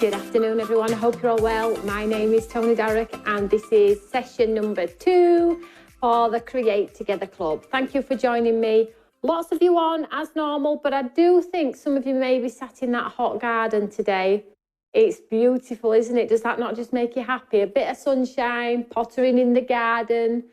Good afternoon, everyone. I hope you're all well. My name is Tony Darrick, and this is session number 2 for the Create Together Club. Thank you for joining me. Lots of you on as normal, but I do think some of you may be sat in that hot garden today. It's beautiful, isn't it? Does that not just make you happy? A bit of sunshine, pottering in the garden.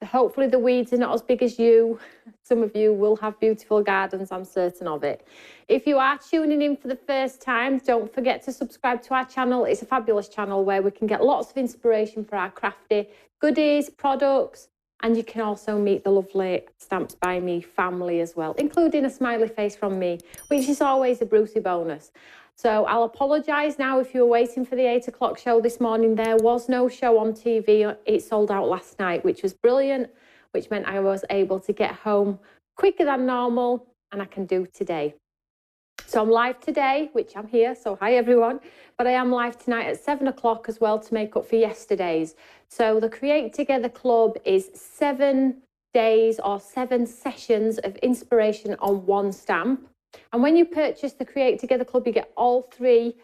Hopefully the weeds are not as big as you. Some of you will have beautiful gardens, I'm certain of it. If you are tuning in for the first time, don't forget to subscribe to our channel. It's a fabulous channel where we can get lots of inspiration for our crafty goodies, products, and you can also meet the lovely Stamps by Me family as well, including a smiley face from me, which is always a Brucey bonus. So I'll apologise now if you were waiting for the 8 o'clock show this morning. There was no show on TV. It sold out last night, which was brilliant, which meant I was able to get home quicker than normal, and I can do today. So I'm live today, which I'm here, so hi everyone. But I am live tonight at 7 o'clock as well to make up for yesterday's. So the Create Together Club is 7 days or 7 sessions of inspiration on one stamp. And when you purchase the Create Together Club, you get all 3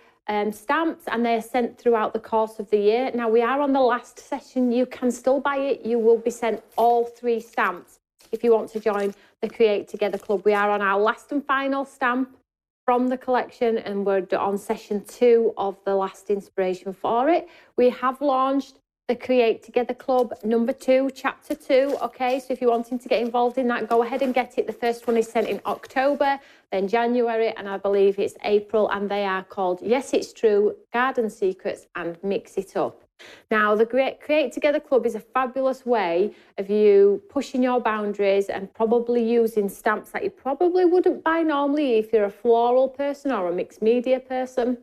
stamps, and they're sent throughout the course of the year. Now, we are on the last session. You can still buy it. You will be sent all 3 stamps if you want to join the Create Together Club. We are on our last and final stamp from the collection, and we're on session 2 of the last inspiration for it. We have launched the Create Together Club number 2, chapter 2. Okay, so if you're wanting to get involved in that, go ahead and get it. The first one is sent in October, then January, and I believe it's April, and they are called Yes It's True, Garden Secrets, and Mix It Up. Now, the Create Together Club is a fabulous way of you pushing your boundaries and probably using stamps that you probably wouldn't buy normally if you're a floral person or a mixed media person.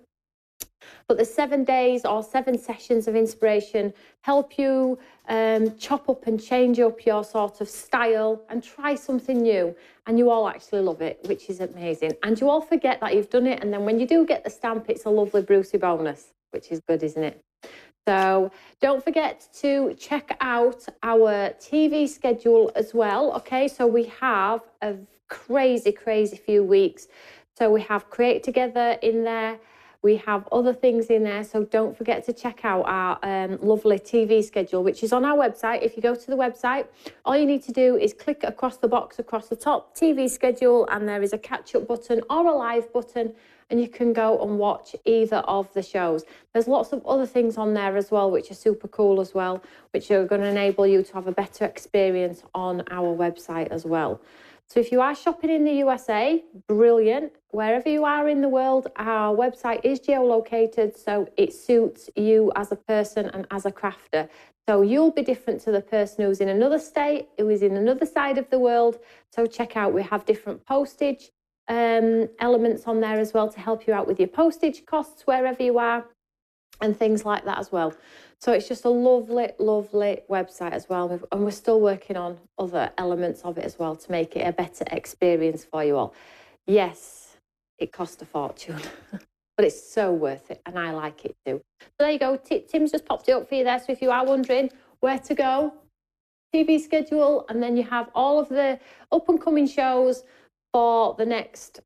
But the 7 days or 7 sessions of inspiration help you chop up and change up your sort of style and try something new. And you all actually love it, which is amazing. And you all forget that you've done it. And then when you do get the stamp, it's a lovely Brucey bonus, which is good, isn't it? So don't forget to check out our TV schedule as well. Okay, so we have a crazy few weeks. So we have Create Together in there. We have other things in there, so don't forget to check out our lovely TV schedule, which is on our website. If you go to the website, all you need to do is click across the box across the top, TV schedule, and there is a catch-up button or a live button, and you can go and watch either of the shows. There's lots of other things on there as well, which are super cool as well, which are going to enable you to have a better experience on our website as well. So if you are shopping in the USA, brilliant. Wherever you are in the world, our website is geolocated, so it suits you as a person and as a crafter. So you'll be different to the person who's in another state, who is in another side of the world. So check out, we have different postage elements on there as well to help you out with your postage costs wherever you are and things like that as well. So it's just a lovely website as well. And we're still working on other elements of it as well to make it a better experience for you all. Yes, it cost a fortune, but it's so worth it. And I like it too. So there you go. Tim's just popped it up for you there. So if you are wondering where to go, TV schedule, and then you have all of the up and coming shows for the next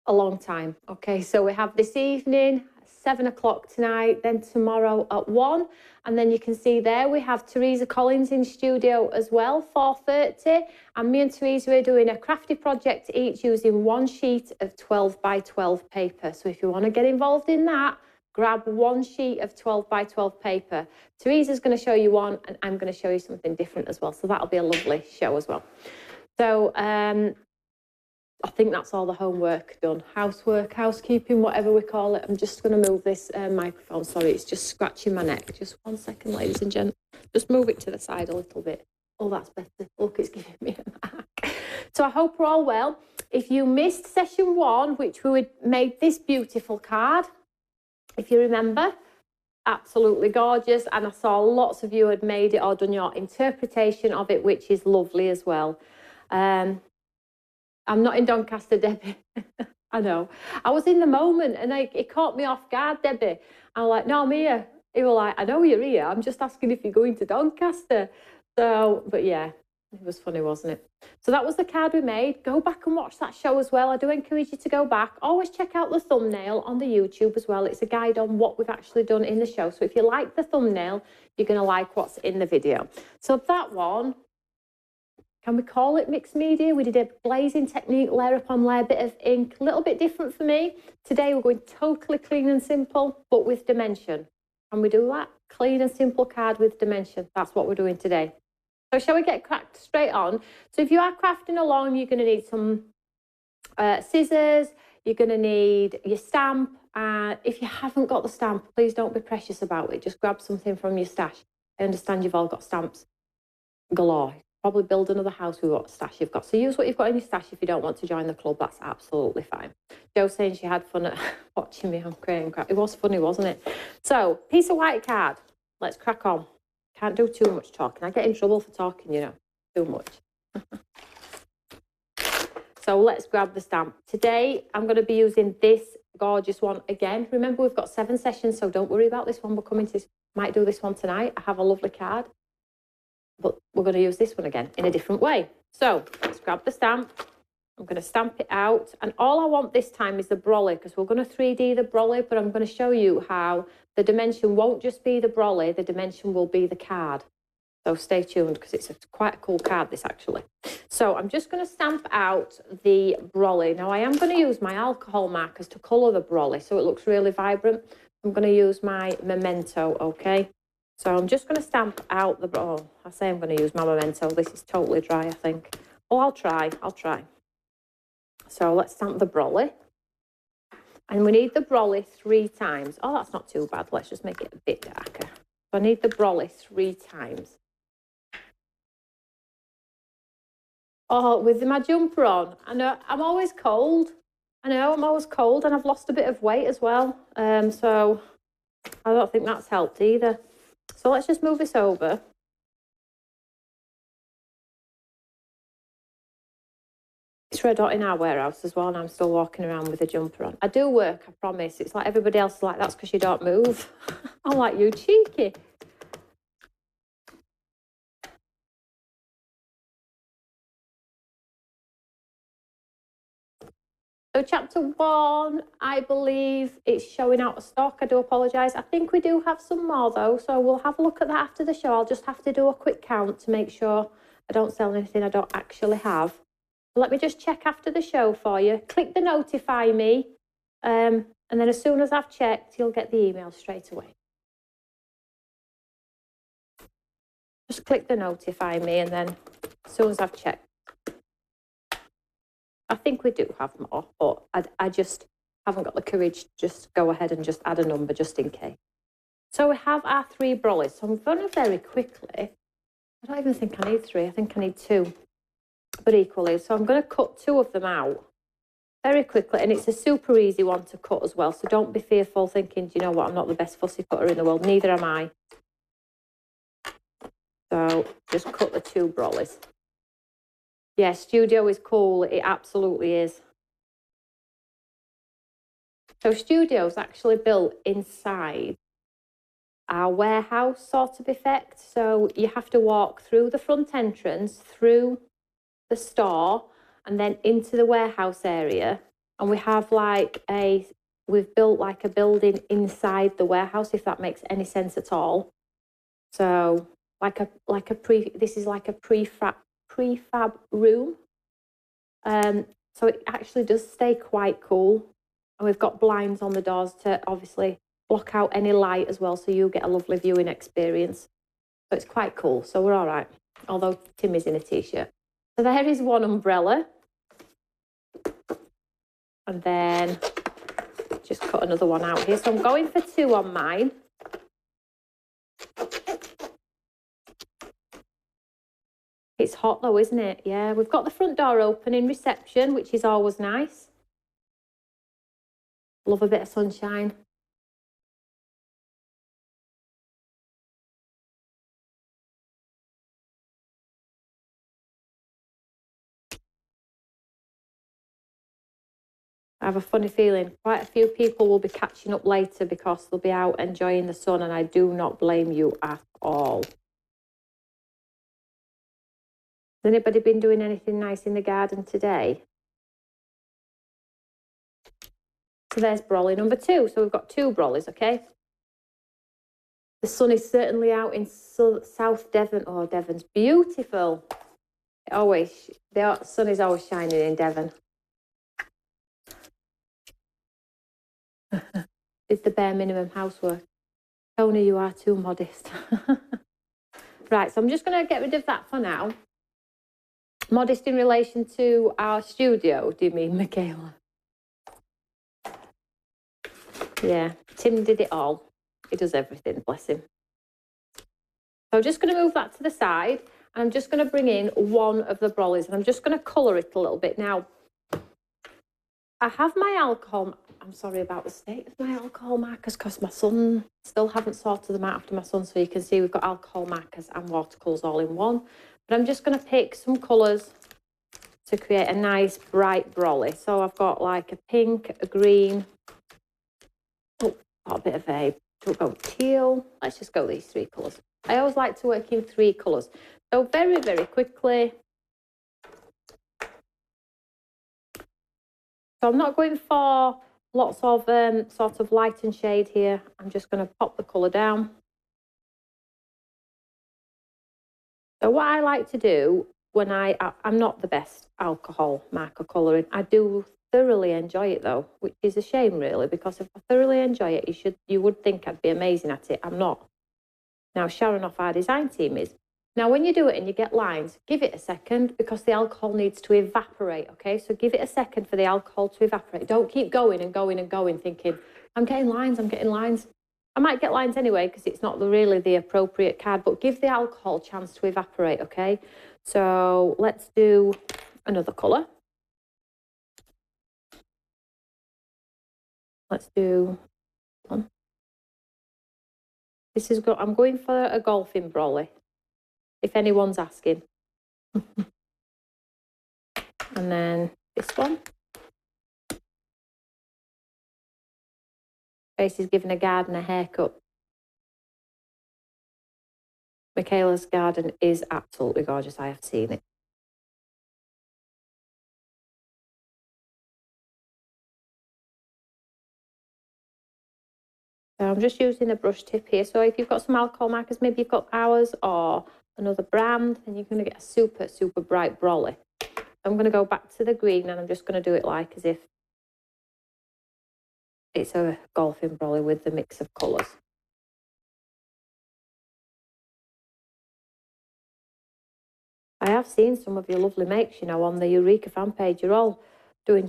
a long time. Okay, so we have this evening, 7 o'clock tonight, then tomorrow at 1. And then you can see there we have Teresa Collins in studio as well, 4:30. And me and Teresa are doing a crafty project each using 1 sheet of 12 by 12 paper. So if you want to get involved in that, grab 1 sheet of 12 by 12 paper. Teresa's going to show you one, and I'm going to show you something different as well. So that'll be a lovely show as well. So I think that's all the homework done. Housework, housekeeping, whatever we call it. I'm just going to move this microphone. Sorry, it's just scratching my neck. Just 1 second, ladies and gentlemen. Just move it to the side a little bit. Oh, that's better. Look, it's giving me a mark. So I hope we're all well. If you missed session 1, which we made this beautiful card, if you remember, absolutely gorgeous. And I saw lots of you had made it or done your interpretation of it, which is lovely as well. I'm not in Doncaster, Debbie. I know. I was in the moment and it caught me off guard, Debbie. I'm like, no, I'm here. He was like, I know you're here. I'm just asking if you're going to Doncaster. So, but yeah, It was funny, wasn't it? So that was the card we made. Go back and watch that show as well. I do encourage you to go back. Always check out the thumbnail on the YouTube as well. It's a guide on what we've actually done in the show. So if you like the thumbnail, you're going to like what's in the video. So that one, can we call it mixed media? We did a glazing technique, layer upon layer, bit of ink, a little bit different for me. Today we're going totally clean and simple, but with dimension. Can we do that? Clean and simple card with dimension. That's what we're doing today. So shall we get cracked straight on? So if you are crafting along, you're going to need some scissors, you're going to need your stamp. If you haven't got the stamp, please don't be precious about it. Just grab something from your stash. I understand you've all got stamps galore. Probably build another house with what stash you've got. So use what you've got in your stash if you don't want to join the club. That's absolutely fine. Jo saying she had fun at watching me on creating crap. It was funny, wasn't it? So, piece of white card. Let's crack on. Can't do too much talking. I get in trouble for talking, you know, too much. So let's grab the stamp. Today, I'm going to be using this gorgeous one again. Remember, we've got 7 sessions, so don't worry about this one. We're coming to this. Might do this one tonight. I have a lovely card. But we're going to use this one again in a different way. So let's grab the stamp. I'm going to stamp it out. And all I want this time is the brolly, because we're going to 3D the brolly, but I'm going to show you how the dimension won't just be the brolly, the dimension will be the card. So stay tuned, because it's quite a cool card, this actually. So I'm just going to stamp out the brolly. Now I am going to use my alcohol markers to colour the brolly so it looks really vibrant. I'm going to use my Memento, okay? So I'm just going to stamp out the, oh, I say I'm going to use my Memento. This is totally dry, I think. Oh, I'll try. So let's stamp the brolly. And we need the brolly 3 times. Oh, that's not too bad. Let's just make it a bit darker. So I need the brolly 3 times. Oh, with my jumper on. I know I'm always cold. And I've lost a bit of weight as well. So I don't think that's helped either. So let's just move this over. It's red hot in our warehouse as well, and I'm still walking around with a jumper on. I do work, I promise. It's like everybody else is like, that's because you don't move. I'm like, you cheeky. So chapter 1, I believe it's showing out of stock. I do apologise. I think we do have some more though, so we'll have a look at that after the show. I'll just have to do a quick count to make sure I don't sell anything I don't actually have. Let me just check after the show for you. Click the notify me, and then as soon as I've checked, you'll get the email straight away. Just click the notify me, and then as soon as I've checked. I think we do have more, but I just haven't got the courage to just go ahead and just add a number just in case. So we have our 3 brollies. So I'm going to very quickly, I don't even think I need 3, I think I need 2. But equally, so I'm going to cut 2 of them out very quickly, and it's a super easy one to cut as well, so don't be fearful thinking, do you know what, I'm not the best fussy cutter in the world, neither am I. So just cut the 2 brollies. Yeah, studio is cool, it absolutely is. So studio's actually built inside our warehouse sort of effect, so you have to walk through the front entrance, through the store, and then into the warehouse area, and we have we've built like a building inside the warehouse, if that makes any sense at all. So this is like a prefab room. So it actually does stay quite cool, and we've got blinds on the doors to obviously block out any light as well, so you get a lovely viewing experience. So it's quite cool, so we're all right, although Timmy's in a t-shirt. So there is one umbrella, and then just cut another one out here. So I'm going for 2 on mine. It's hot though, isn't it? Yeah, we've got the front door open in reception, which is always nice. Love a bit of sunshine. I have a funny feeling quite a few people will be catching up later because they'll be out enjoying the sun, and I do not blame you at all. Has anybody been doing anything nice in the garden today? So there's brolly number 2. So we've got 2 brollies, okay? The sun is certainly out in South Devon. Oh, Devon's beautiful. The sun is always shining in Devon. It's the bare minimum housework. Tony, you are too modest. Right, so I'm just going to get rid of that for now. Modest in relation to our studio, do you mean, Michaela? Yeah, Tim did it all. He does everything, bless him. So I'm just going to move that to the side. And I'm just going to bring in one of the brollies. And I'm just going to colour it a little bit. Now, I have my alcohol. I'm sorry about the state of my alcohol markers because my son still haven't sorted them out after my son. So you can see we've got alcohol markers and watercolours all in one. But I'm just going to pick some colours to create a nice bright brolly. So I've got like a pink, a green. Oh, got a bit of a, we'll go teal. Let's just go these 3 colours. I always like to work in 3 colours. So very, very quickly. So I'm not going for lots of sort of light and shade here. I'm just going to pop the colour down. So what I like to do when I'm not the best alcohol marker colouring. I do thoroughly enjoy it though, which is a shame really, because if I thoroughly enjoy it, you would think I'd be amazing at it. I'm not. Now Sharon off our design team is. Now when you do it and you get lines, give it a second because the alcohol needs to evaporate, okay? So give it a second for the alcohol to evaporate. Don't keep going and going and going thinking, I'm getting lines, I'm getting lines. I might get lines anyway because it's not really the appropriate card, but give the alcohol a chance to evaporate, okay? So let's do another colour. Let's do one. I'm going for a golfing brolly, if anyone's asking. And then this one. Grace is giving a garden a haircut. Michaela's garden is absolutely gorgeous. I have seen it. So I'm just using a brush tip here. So if you've got some alcohol markers, maybe you've got ours or another brand, then you're going to get a super, super bright brolly. I'm going to go back to the green and I'm just going to do it like as if it's a golfing brolly with the mix of colours. I have seen some of your lovely makes, you know, on the Eureka fan page. You're all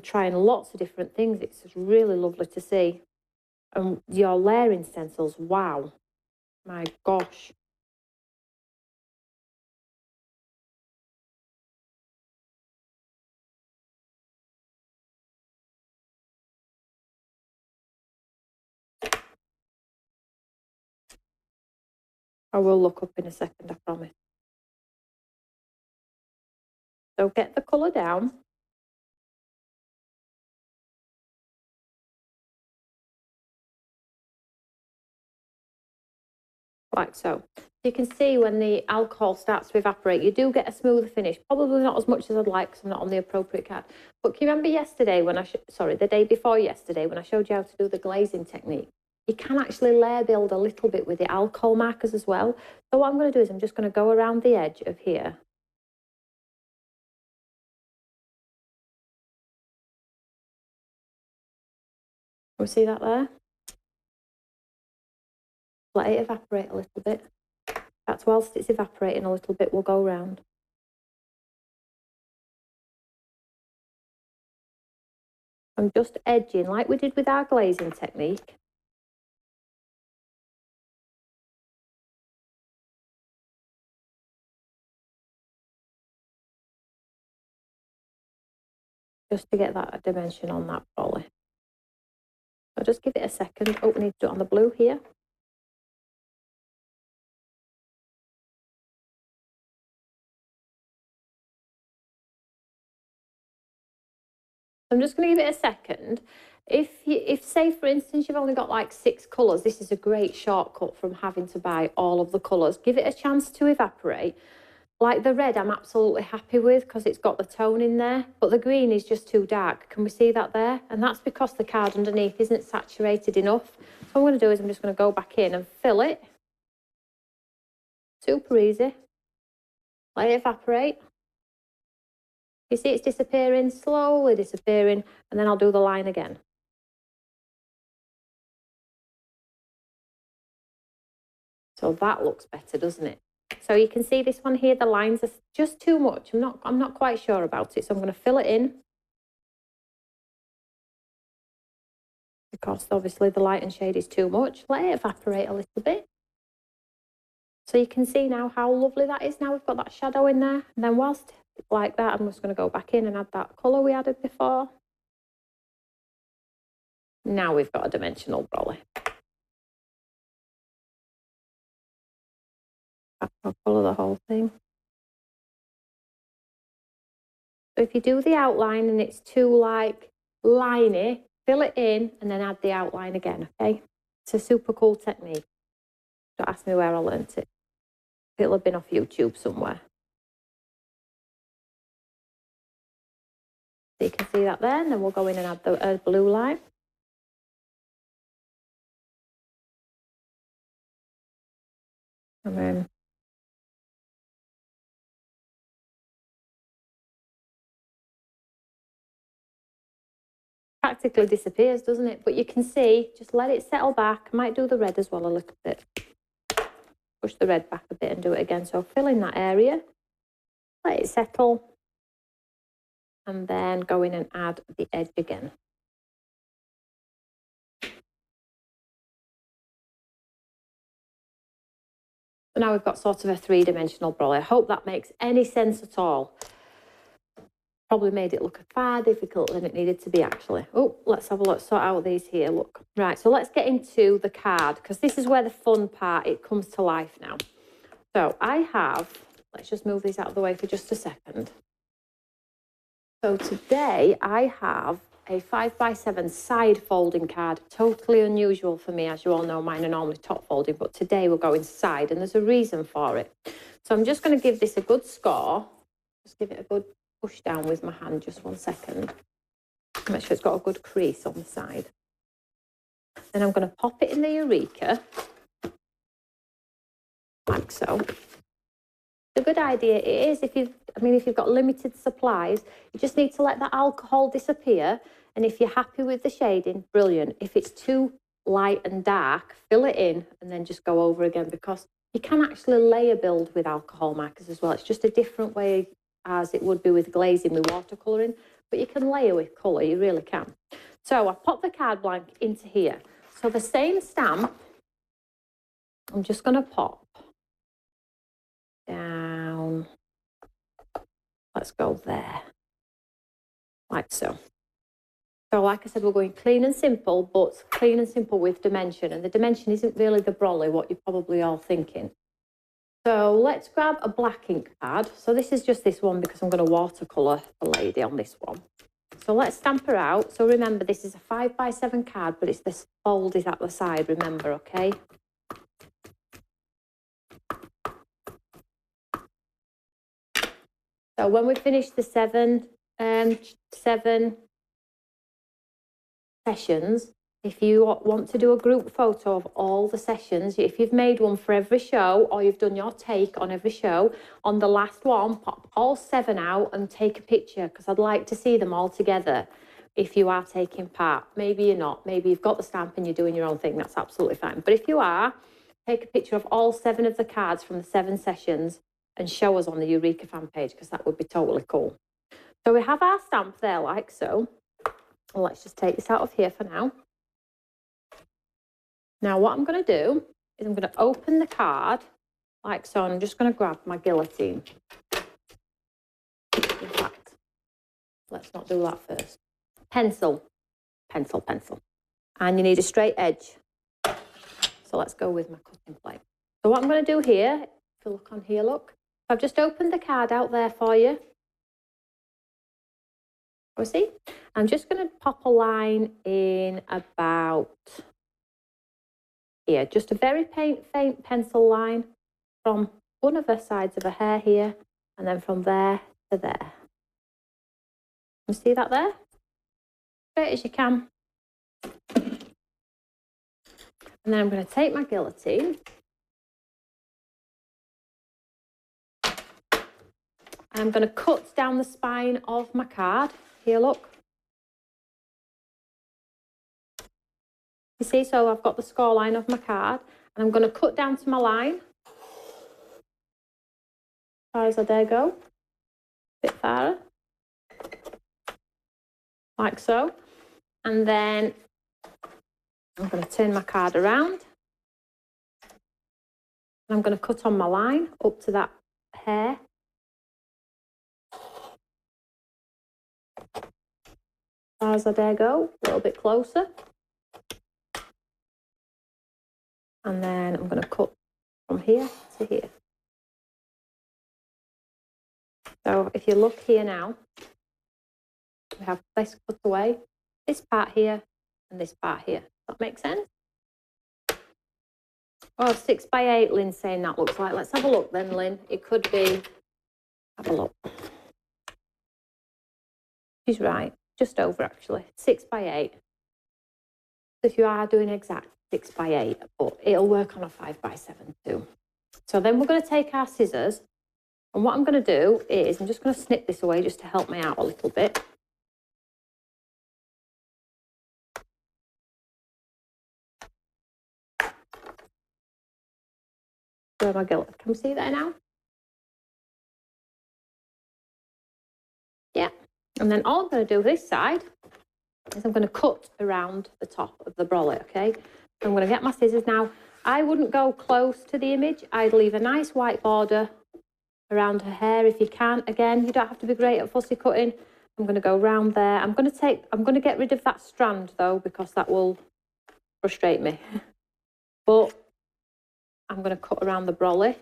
trying lots of different things. It's really lovely to see. And your layering stencils, wow. My gosh. I will look up in a second, I promise. So get the colour down. Like so. You can see when the alcohol starts to evaporate, you do get a smoother finish. Probably not as much as I'd like because I'm not on the appropriate card. But can you remember yesterday when the day before yesterday when I showed you how to do the glazing technique? You can actually layer build a little bit with the alcohol markers as well. So what I'm going to do is I'm just going to go around the edge of here. We see that there? Let it evaporate a little bit. That's whilst it's evaporating a little bit, we'll go around. I'm just edging like we did with our glazing technique. Just to get that dimension on that brolly. So just give it a second. Oh, we need to do it on the blue here. I'm just going to give it a second. If say for instance you've only got like 6 colours, this is a great shortcut from having to buy all of the colours. Give it a chance to evaporate. Like the red, I'm absolutely happy with because it's got the tone in there, but the green is just too dark. Can we see that there? And that's because the card underneath isn't saturated enough. What I'm going to do is I'm just going to go back in and fill it. Super easy. Let it evaporate. You see it's disappearing, slowly disappearing, and then I'll do the line again. So that looks better, doesn't it? So you can see this one here, the lines are just too much. I'm not quite sure about it, so I'm going to fill it in. Because obviously the light and shade is too much. Let it evaporate a little bit. So you can see now how lovely that is. Now we've got that shadow in there. And then whilst it's like that, I'm just going to go back in and add that colour we added before. Now we've got a dimensional brolly. I'll colour the whole thing. So if you do the outline and it's too like liney, fill it in and then add the outline again, okay? It's a super cool technique. Don't ask me where I learnt it. It'll have been off YouTube somewhere. So you can see that there, and then we'll go in and add the blue line. And then practically disappears, doesn't it? But you can see, just let it settle back. I might do the red as well a little bit. Push the red back a bit and do it again. So fill in that area, let it settle, and then go in and add the edge again. So now we've got sort of a three-dimensional brolly. I hope that makes any sense at all. Probably made it look far difficult than it needed to be actually. Oh, let's have a look, sort out these here, look. Right, so let's get into the card because this is where the fun part, it comes to life now. So I have, let's just move these out of the way for just a second. So today I have a 5x7 side folding card, totally unusual for me. As you all know, mine are normally top folding, but today we're going side and there's a reason for it. So I'm just going to give this a good score, just give it a good push down with my hand, just 1 second. Make sure it's got a good crease on the side. Then I'm going to pop it in the Eureka, like so. The good idea is if you've got limited supplies, you just need to let that alcohol disappear. And if you're happy with the shading, brilliant. If it's too light and dark, fill it in and then just go over again, because you can actually layer build with alcohol markers as well. It's just a different way as it would be with glazing with watercolouring, but you can layer with colour, you really can. So I pop the card blank into here. So the same stamp, I'm just going to pop down, let's go there, like so. So like I said, we're going clean and simple, but clean and simple with dimension, and the dimension isn't really the brolly, what you're probably all thinking. So let's grab a black ink pad. So this is just this one because I'm going to watercolour the lady on this one. So let's stamp her out. So remember, this is a 5x7 card, but it's this fold is at the side, remember, okay? So when we finish the seven sessions, if you want to do a group photo of all the sessions, if you've made one for every show or you've done your take on every show, on the last one, pop all 7 out and take a picture, because I'd like to see them all together if you are taking part. Maybe you're not. Maybe you've got the stamp and you're doing your own thing. That's absolutely fine. But if you are, take a picture of all 7 of the cards from the 7 sessions and show us on the Eureka fan page, because that would be totally cool. So we have our stamp there like so. Well, let's just take this out of here for now. Now what I'm going to do is I'm going to open the card like so, and I'm just going to grab my guillotine. In fact, let's not do that first. Pencil, pencil, pencil. And you need a straight edge. So let's go with my cutting plate. So what I'm going to do here, if you look on here, look. I've just opened the card out there for you. You see? I'm just going to pop a line in about here, just a very faint pencil line from one of the sides of her hair here and then from there to there. You see that there? Straight as you can. And then I'm going to take my guillotine and I'm going to cut down the spine of my card. Here, look. You see, so I've got the score line of my card and I'm going to cut down to my line. As far as I dare go. A bit farther. Like so. And then I'm going to turn my card around. And I'm going to cut on my line up to that hair. As far as I dare go, a little bit closer. And then I'm going to cut from here to here. So if you look here now, we have this cut away, this part here, and this part here. Does that make sense? Oh, 6 by 8, Lynn's saying that looks like. Let's have a look then, Lynn. It could be, have a look. She's right, just over actually, 6 by 8. If you are doing exact 6 by 8, but it'll work on a 5 by 7 too. So then we're going to take our scissors, and what I'm going to do is I'm just going to snip this away just to help me out a little bit. Where my guilt? Can we see that now? Yeah. And then all I'm going to do this side is I'm going to cut around the top of the brolette, okay? I'm going to get my scissors now. I wouldn't go close to the image. I'd leave a nice white border around her hair if you can. Again, you don't have to be great at fussy cutting. I'm going to go round there. I'm going to get rid of that strand though, because that will frustrate me. But I'm going to cut around the brolly.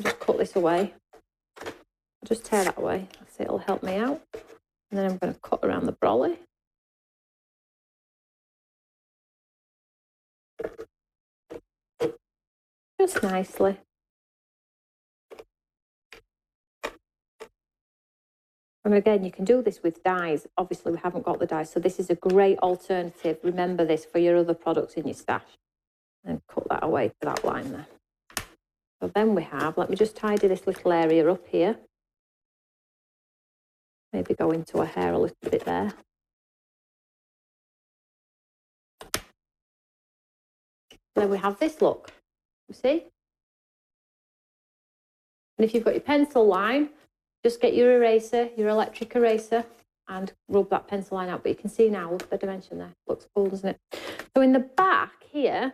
Just cut this away. Just tear that away. That's it, it'll help me out. And then I'm going to cut around the brolly. Just nicely. And again, you can do this with dyes. Obviously, we haven't got the dyes, so this is a great alternative. Remember this for your other products in your stash. And cut that away to that line there. So then we have, let me just tidy this little area up here. Maybe go into her hair a little bit there. Then we have this look, you see? And if you've got your pencil line, just get your eraser, your electric eraser, and rub that pencil line out. But you can see now, look at the dimension there. Looks cool, doesn't it? So in the back here,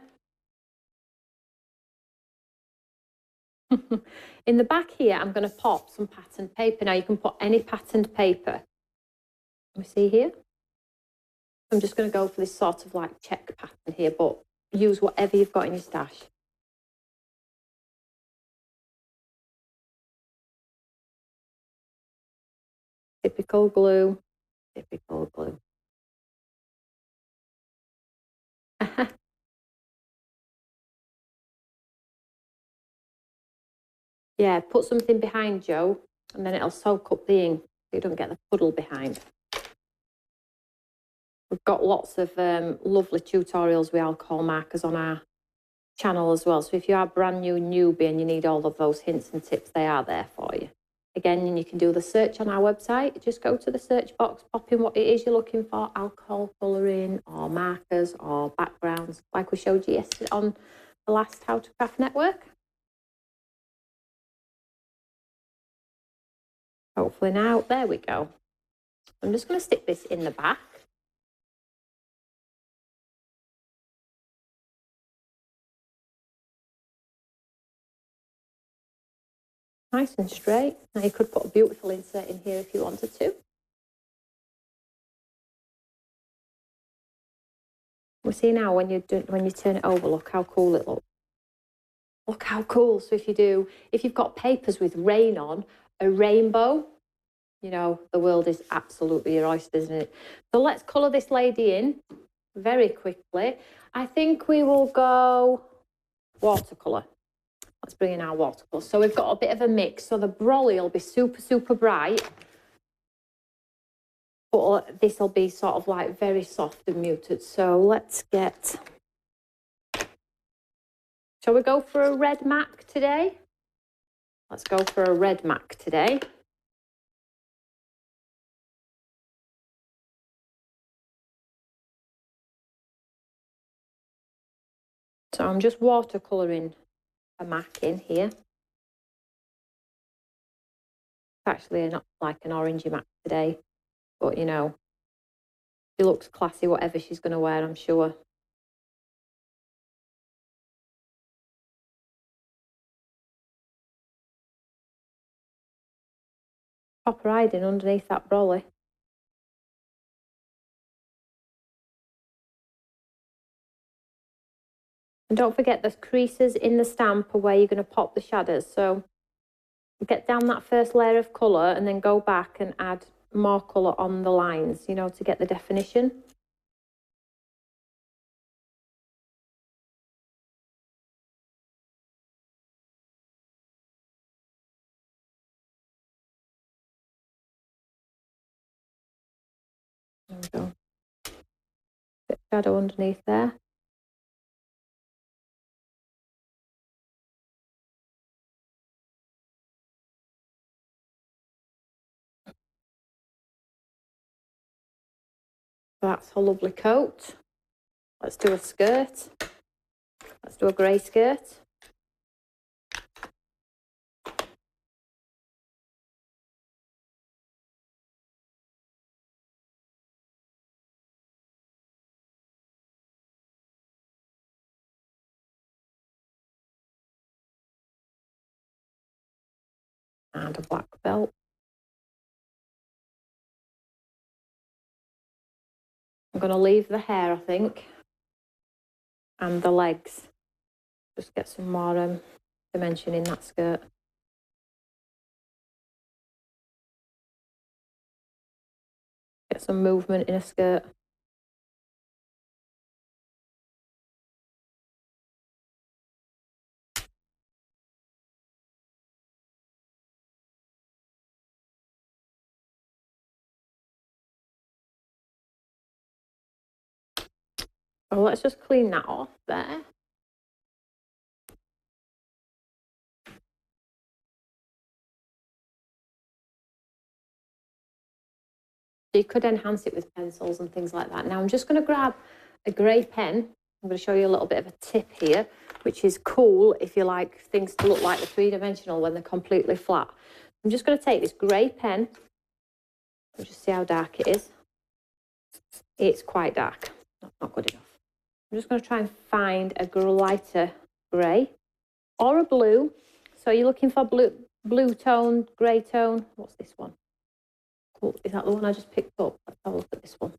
in the back here, I'm going to pop some patterned paper. Now, you can put any patterned paper. Let me see here. I'm just going to go for this sort of like check pattern here, but use whatever you've got in your stash. Typical glue, typical glue. Yeah, put something behind, Joe, and then it'll soak up the ink so you don't get the puddle behind. We've got lots of lovely tutorials with alcohol markers on our channel as well. So if you are brand new newbie and you need all of those hints and tips, they are there for you. Again, you can do the search on our website. Just go to the search box, pop in what it is you're looking for, alcohol colouring or markers or backgrounds, like we showed you yesterday on the last How to Craft Network. Hopefully now, there we go. I'm just going to stick this in the back. Nice and straight. Now you could put a beautiful insert in here if you wanted to. We see now when you turn it over, look how cool it looks. Look how cool. So if you've got papers with rain on, a rainbow, you know, the world is absolutely your oyster, isn't it? So let's colour this lady in very quickly. I think we will go watercolour. Let's bring in our watercolour. So we've got a bit of a mix. So the brolly will be super, super bright. But this will be sort of like very soft and muted. So let's get... Shall we go for a red MAC today? Let's go for a red MAC today. So I'm just watercolouring a MAC in here. It's actually not like an orangey MAC today, but you know, she looks classy, whatever she's going to wear, I'm sure. Proper hiding underneath that brolly. And don't forget there's creases in the stamp where you're going to pop the shadows. So get down that first layer of colour and then go back and add more colour on the lines, you know, to get the definition. There we go. Bit of shadow underneath there. That's a lovely coat. Let's do a skirt. Let's do a grey skirt. And a black belt. I'm going to leave the hair, I think, and the legs. Just get some more dimension in that skirt. Get some movement in a skirt. Oh, let's just clean that off there. So you could enhance it with pencils and things like that. Now I'm just going to grab a grey pen. I'm going to show you a little bit of a tip here, which is cool if you like things to look like the three-dimensional when they're completely flat. I'm just going to take this grey pen and just see how dark it is. It's quite dark, not good enough. I'm just going to try and find a lighter grey or a blue. So you're looking for blue tone, grey tone. What's this one? Cool. Is that the one I just picked up? Let's have a look at this one.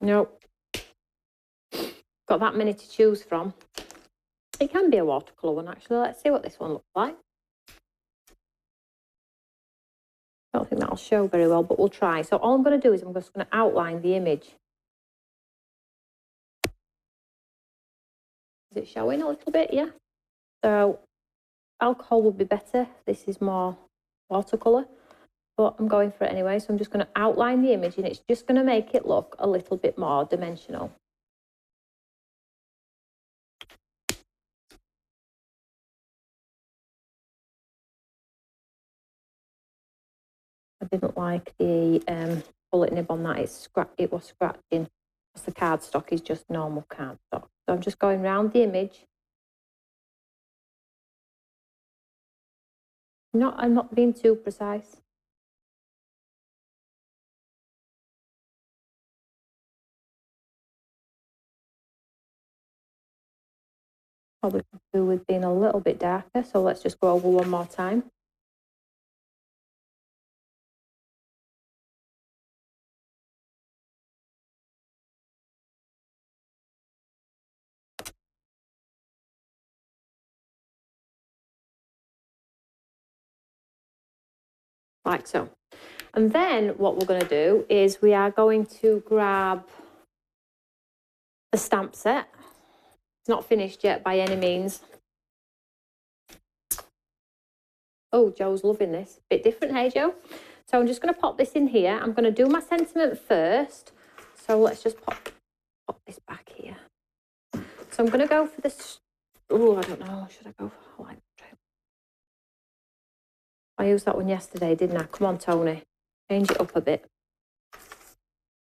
Nope. Got that many to choose from. It can be a watercolour one, actually. Let's see what this one looks like. I don't think that'll show very well, but we'll try. So all I'm going to do is I'm just going to outline the image. Is it showing a little bit? Yeah. So alcohol would be better. This is more watercolour, but I'm going for it anyway. So I'm just going to outline the image and it's just going to make it look a little bit more dimensional. I didn't like the bullet nib on that. It was scratching. Because the cardstock is just normal cardstock. So I'm just going round the image. I'm not being too precise. Probably could do with being a little bit darker. So let's just go over one more time. Like so. And then what we're going to do is we are going to grab the stamp set. not finished yet by any means. Oh, Joe's loving this. Bit different, hey, Joe? So I'm just going to pop this in here. I'm going to do my sentiment first. So let's just pop this back here. So I'm going to go for this. Oh, I don't know. Should I go for light portrait? I used that one yesterday, didn't I? Come on, Tony. Change it up a bit.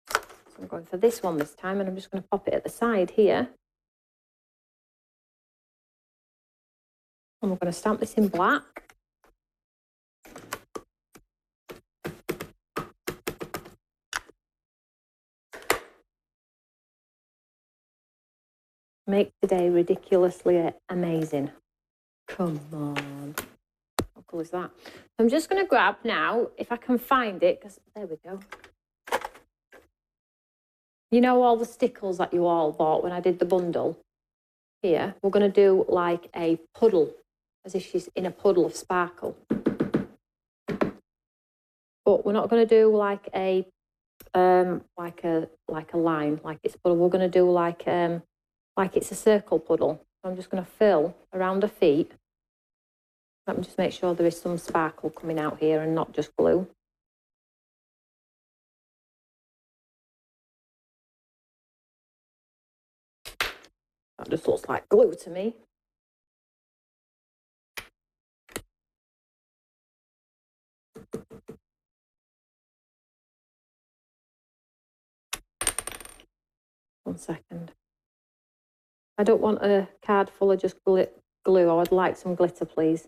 So I'm going for this one this time, and I'm just going to pop it at the side here. And we're going to stamp this in black. Make today ridiculously amazing. Come on. How cool is that? I'm just going to grab now, if I can find it, because there we go. You know all the stickles that you all bought when I did the bundle? Here, we're going to do like a puddle, as if she's in a puddle of sparkle. But we're not going to do like a line, like it's puddle. We're going to do like it's a circle puddle. So I'm just going to fill around her feet. Let me just make sure there is some sparkle coming out here and not just glue. That just looks like glue to me. One second. I don't want a card full of just glue. I would like some glitter, please.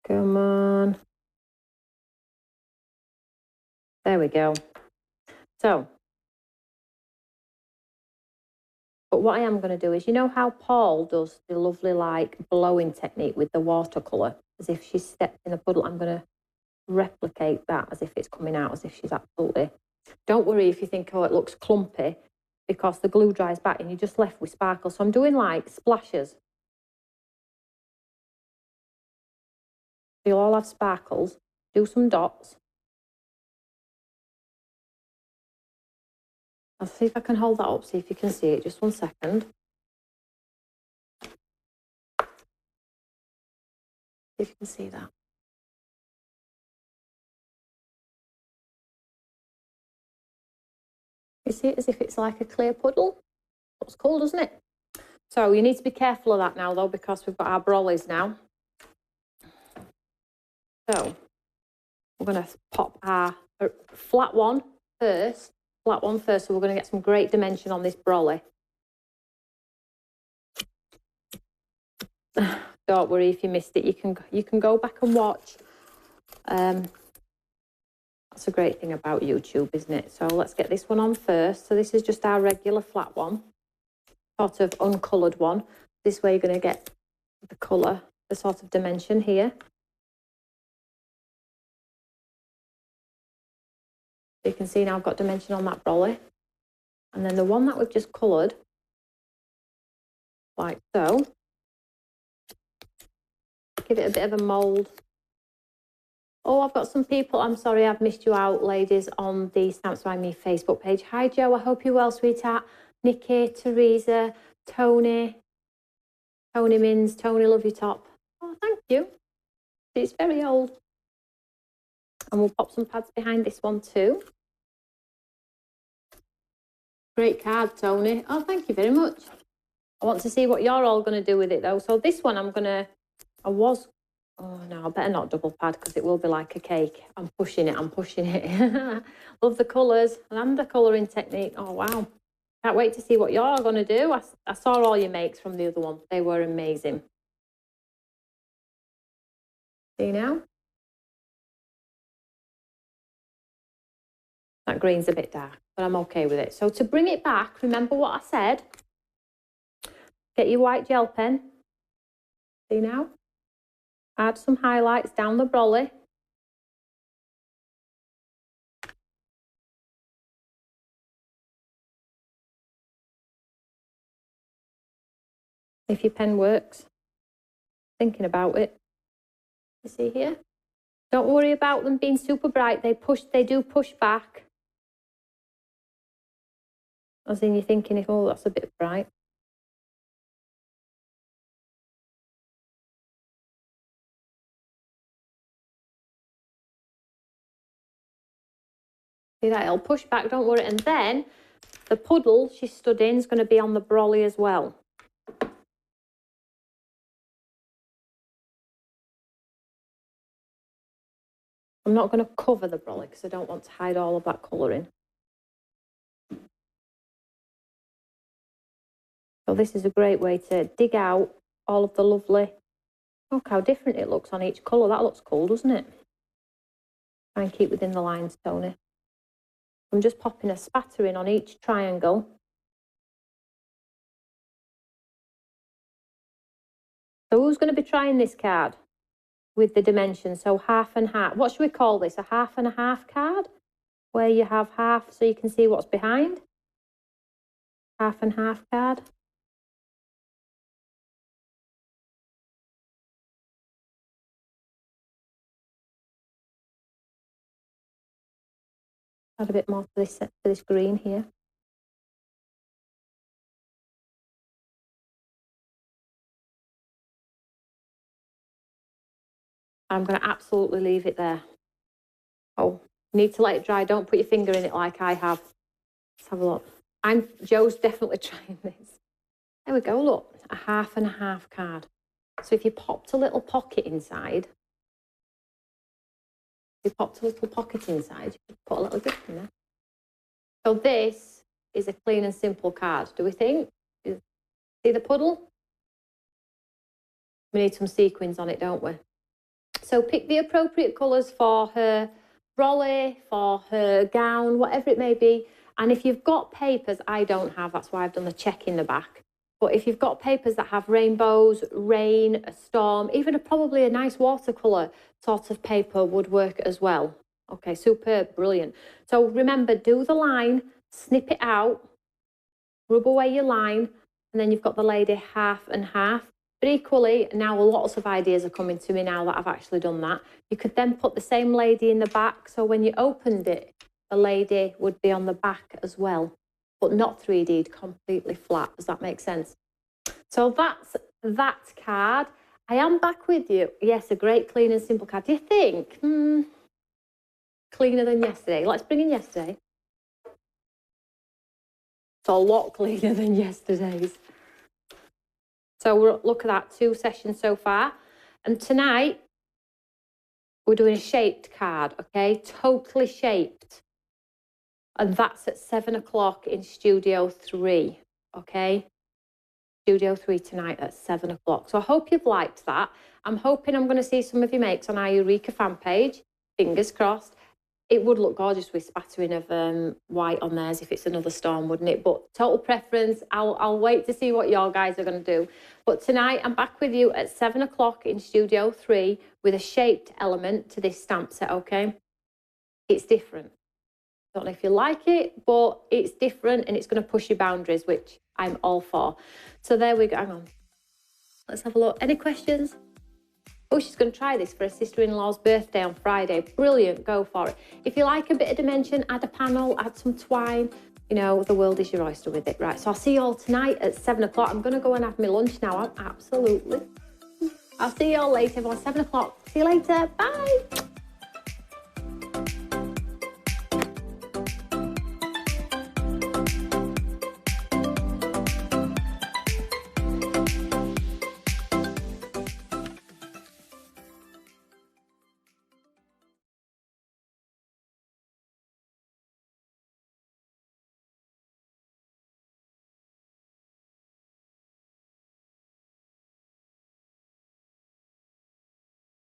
Come on. There we go. So, but what I am going to do is, you know how Paul does the lovely like blowing technique with the watercolour, as if she's stepped in a puddle? I'm going to replicate that as if it's coming out, as if she's absolutely... Don't worry if you think, oh, it looks clumpy, because the glue dries back and you're just left with sparkle. So I'm doing like splashes. You'll all have sparkles. Do some dots. I'll see if I can hold that up, see if you can see it. Just one second. See if you can see that. You see it as if it's like a clear puddle? Looks cool, doesn't it? So you need to be careful of that now, though, because we've got our brollies now. So we're going to pop our flat one first. So we're going to get some great dimension on this brolly. Don't worry if you missed it. You can go back and watch. That's a great thing about YouTube, isn't it? So let's get this one on first. So this is just our regular flat one, sort of uncoloured one. This way you're going to get the colour, the sort of dimension here. You can see now I've got dimension on that brolly. And then the one that we've just coloured, like so. Give it a bit of a mould. Oh, I've got some people. I'm sorry I've missed you out, ladies, on the Stamps by Me Facebook page. Hi, Joe. I hope you're well, sweetheart. Nikki, Teresa, Tony. Tony Mins. Tony, love your top. Oh, thank you. It's very old. And we'll pop some pads behind this one too. Great card, Tony. Oh, thank you very much. I want to see what you're all going to do with it, though. So this one oh, no, I better not double pad because it will be like a cake. I'm pushing it. Love the colours and the colouring technique. Oh, wow. Can't wait to see what you're going to do. I saw all your makes from the other one. They were amazing. See now? That green's a bit dark, but I'm okay with it. So to bring it back, remember what I said? Get your white gel pen. See now? Add some highlights down the brolly. If your pen works. Thinking about it. You see here? Don't worry about them being super bright. They do push back. As in you're thinking, oh, that's a bit bright. See that? It'll push back, don't worry. And then the puddle she stood in is going to be on the brolly as well. I'm not going to cover the brolly because I don't want to hide all of that colouring. So this is a great way to dig out all of the lovely... Look how different it looks on each colour. That looks cool, doesn't it? Try and keep within the lines, Tony. I'm just popping a spattering on each triangle. So who's going to be trying this card with the dimensions? So half and half. What should we call this? A half and a half card? Where you have half so you can see what's behind? Half and half card. Add a bit more to this green here. I'm going to absolutely leave it there. Oh, you need to let it dry. Don't put your finger in it like I have. Let's have a look. Joe's definitely trying this. There we go, look. A half and a half card. So if you popped a little pocket inside, you could put a little gift in there. So this is a clean and simple card, do we think? See the puddle? We need some sequins on it, don't we? So pick the appropriate colours for her brolly, for her gown, whatever it may be. And if you've got papers, I don't have, that's why I've done the check in the back. But if you've got papers that have rainbows, rain, a storm, even probably a nice watercolour sort of paper would work as well. Okay, superb, brilliant. So remember, do the line, snip it out, rub away your line, and then you've got the lady half and half. But equally, now lots of ideas are coming to me now that I've actually done that. You could then put the same lady in the back, so when you opened it, the lady would be on the back as well, but not 3D'd, completely flat. Does that make sense? So that's that card. I am back with you. Yes, a great clean and simple card. Do you think? Cleaner than yesterday. Let's bring in yesterday. It's a lot cleaner than yesterday's. So look at that, 2 sessions so far. And tonight, we're doing a shaped card, okay? Totally shaped. And that's at 7 o'clock in Studio 3, okay? Studio 3 tonight at 7 o'clock. So I hope you've liked that. I'm hoping I'm going to see some of your makes on our Eureka fan page. Fingers crossed. It would look gorgeous with spattering of white on theirs if it's another storm, wouldn't it? But total preference. I'll wait to see what your guys are going to do. But tonight I'm back with you at 7 o'clock in Studio 3 with a shaped element to this stamp set, okay? It's different. Don't know if you like it, but it's different and it's going to push your boundaries, which I'm all for. So there we go. Hang on. Let's have a look. Any questions? Oh, she's going to try this for her sister-in-law's birthday on Friday. Brilliant. Go for it. If you like a bit of dimension, add a panel, add some twine. You know, the world is your oyster with it. Right, so I'll see you all tonight at 7 o'clock. I'm going to go and have my lunch now. Absolutely. I'll see you all later. Everyone, 7 o'clock. See you later. Bye.